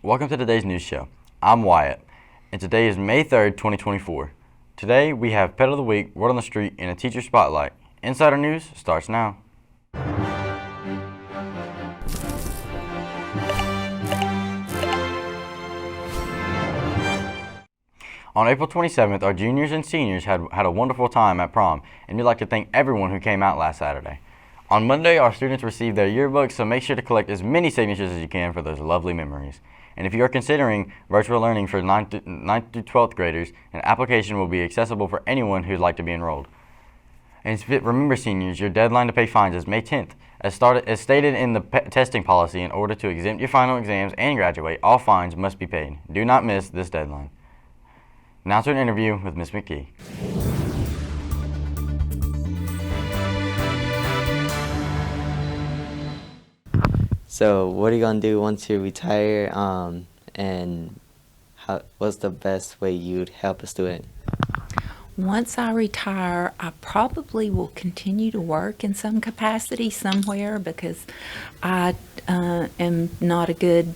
Welcome to today's news show. I'm Wyatt, and today is May 3rd, 2024. Today we have Pet of the Week, Word on the Street, and a Teacher Spotlight. Insider News starts now. On April 27th, our juniors and seniors had a wonderful time at prom, and we'd like to thank everyone who came out last Saturday. On Monday, our students received their yearbooks, so make sure to collect as many signatures as you can for those lovely memories. And if you are considering virtual learning for 9th through 12th graders, an application will be accessible for anyone who'd like to be enrolled. And remember, seniors, your deadline to pay fines is May 10th. As stated in the testing policy, in order to exempt your final exams and graduate, all fines must be paid. Do not miss this deadline. Now to an interview with Ms. McKee. So what are you gonna do once you retire, and what's the best way you'd help a student? Once I retire, I probably will continue to work in some capacity somewhere because I am not a good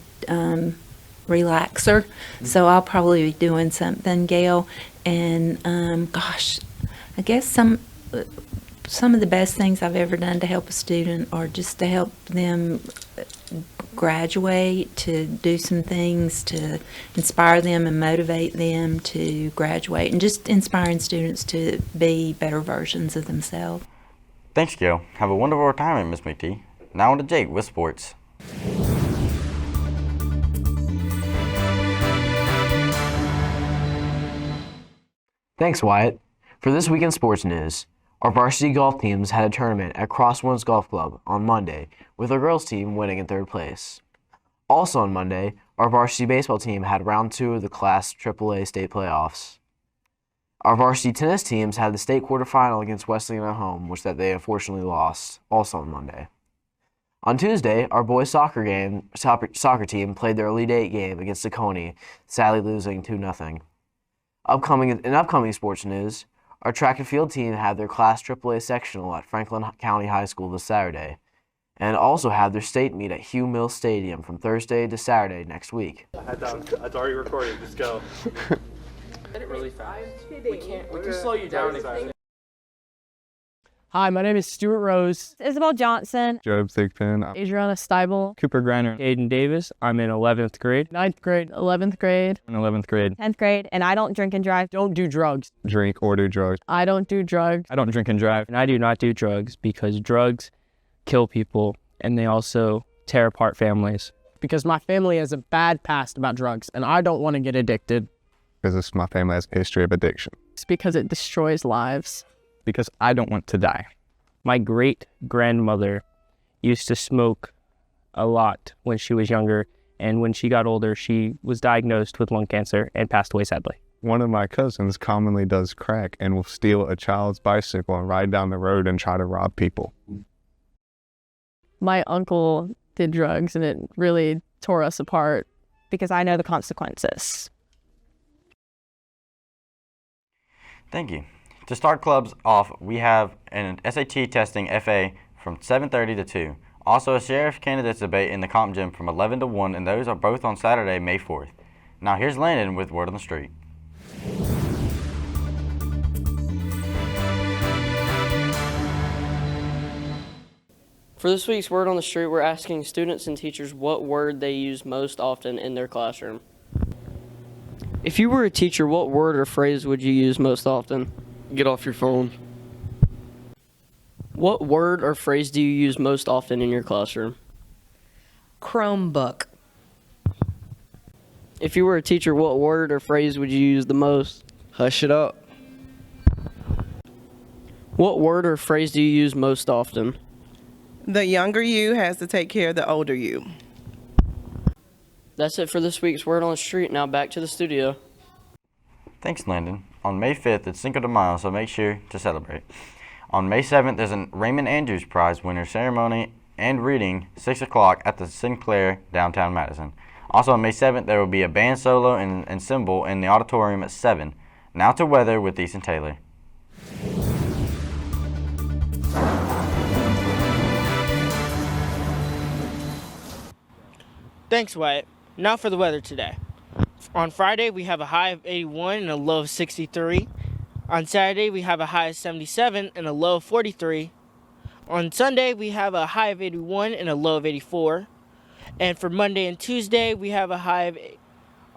relaxer. So I'll probably be doing something, Gail. And I guess some of the best things I've ever done to help a student are just to help them graduate, to do some things to inspire them and motivate them to graduate, and just inspiring students to be better versions of themselves. Thanks, Gail. Have a wonderful retirement, Ms. McKee. Now on to Jake with sports. Thanks, Wyatt. For this week in sports news, our varsity golf teams had a tournament at Crosswinds Golf Club on Monday, with our girls team winning in third place. Also on Monday, our varsity baseball team had round 2 of the Class AAA state playoffs. Our varsity tennis teams had the state quarterfinal against Wesleyan at home, which they unfortunately lost, also on Monday. On Tuesday, our boys soccer team played their Elite 8 game against Oconee, sadly losing 2-0. In upcoming sports news, our track and field team had their Class AAA sectional at Franklin County High School this Saturday, and also had their state meet at Hugh Mills Stadium from Thursday to Saturday next week. That's already recorded. Just go. Get it really fast. We can slow you down. Hi, my name is Stuart Rose. Isabel Johnson. Job Thigpen. Adriana Steibel. Cooper Greiner. Aiden Davis. I'm in 11th grade. 9th grade. 11th grade. In 11th grade. 10th grade. And I don't drink and drive. Don't do drugs. Drink or do drugs. I don't do drugs. I don't drink and drive. And I do not do drugs because drugs kill people and they also tear apart families. Because my family has a bad past about drugs and I don't want to get addicted. Because my family has a history of addiction. It's because it destroys lives. Because I don't want to die. My great-grandmother used to smoke a lot when she was younger, and when she got older, she was diagnosed with lung cancer and passed away sadly. One of my cousins commonly does crack and will steal a child's bicycle and ride down the road and try to rob people. My uncle did drugs and it really tore us apart. Because I know the consequences. Thank you. To start clubs off, we have an SAT testing FA from 7:30 to 2. Also a sheriff candidates debate in the comp gym from 11 to 1, and those are both on Saturday, May 4th. Now here's Landon with Word on the Street. For this week's Word on the Street, we're asking students and teachers what word they use most often in their classroom. If you were a teacher, what word or phrase would you use most often? Get off your phone. What word or phrase do you use most often in your classroom? Chromebook. If you were a teacher, what word or phrase would you use the most? Hush it up. What word or phrase do you use most often? The younger you has to take care of the older you. That's it for this week's Word on the Street. Now back to the studio. Thanks, Landon. On May 5th, it's Cinco de Mayo, so make sure to celebrate. On May 7th, there's a Raymond Andrews Prize winner ceremony and reading, 6 o'clock at the Sinclair, downtown Madison. Also on May 7th, there will be a band solo and cymbal in the auditorium at 7. Now to weather with Ethan Taylor. Thanks, Wyatt. Now for the weather today. On Friday, we have a high of 81 and a low of 63. On Saturday, we have a high of 77 and a low of 43. On Sunday, we have a high of 81 and a low of 84. And for Monday and Tuesday, we have a high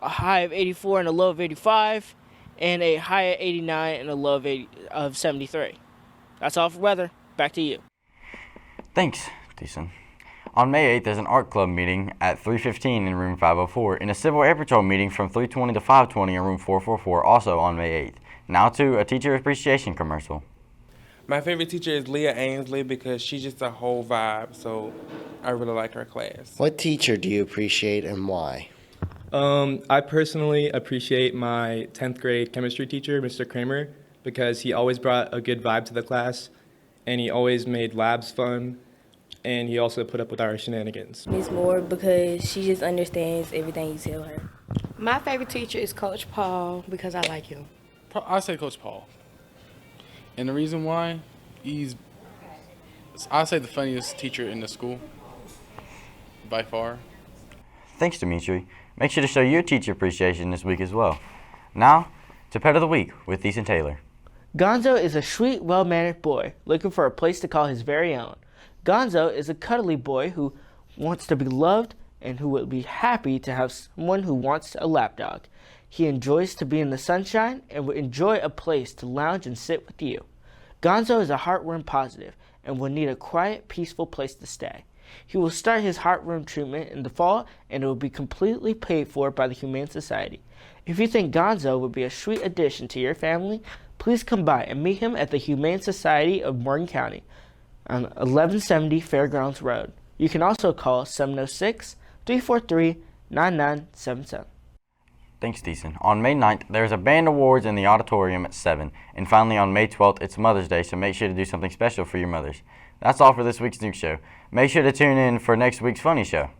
of 84 and a low of 85, and a high of 89 and a low of 73. That's all for weather. Back to you. Thanks, Deason. On May 8th, there's an art club meeting at 3:15 in room 504, and a Civil Air Patrol meeting from 3:20 to 5:20 in room 444, also on May 8th. Now to a teacher appreciation commercial. My favorite teacher is Leah Ainsley because she's just a whole vibe, so I really like her class. What teacher do you appreciate and why? I personally appreciate my 10th grade chemistry teacher, Mr. Kramer, because he always brought a good vibe to the class, and he always made labs fun, and he also put up with our shenanigans. Miss Moore, because she just understands everything you tell her. My favorite teacher is Coach Paul because I like him. I say Coach Paul. And the reason why, I say the funniest teacher in the school, by far. Thanks, Dimitri. Make sure to show your teacher appreciation this week as well. Now, to Pet of the Week with Ethan Taylor. Gonzo is a sweet, well-mannered boy looking for a place to call his very own. Gonzo is a cuddly boy who wants to be loved and who will be happy to have someone who wants a lapdog. He enjoys to be in the sunshine and would enjoy a place to lounge and sit with you. Gonzo is a heartworm positive and will need a quiet, peaceful place to stay. He will start his heartworm treatment in the fall, and it will be completely paid for by the Humane Society. If you think Gonzo would be a sweet addition to your family, please come by and meet him at the Humane Society of Morgan County on 1170 Fairgrounds Road. You can also call 706-343-9977. Thanks, Deason. On May 9th, there's a band awards in the auditorium at 7. And finally, on May 12th, it's Mother's Day, so make sure to do something special for your mothers. That's all for this week's Nuke Show. Make sure to tune in for next week's Funny Show.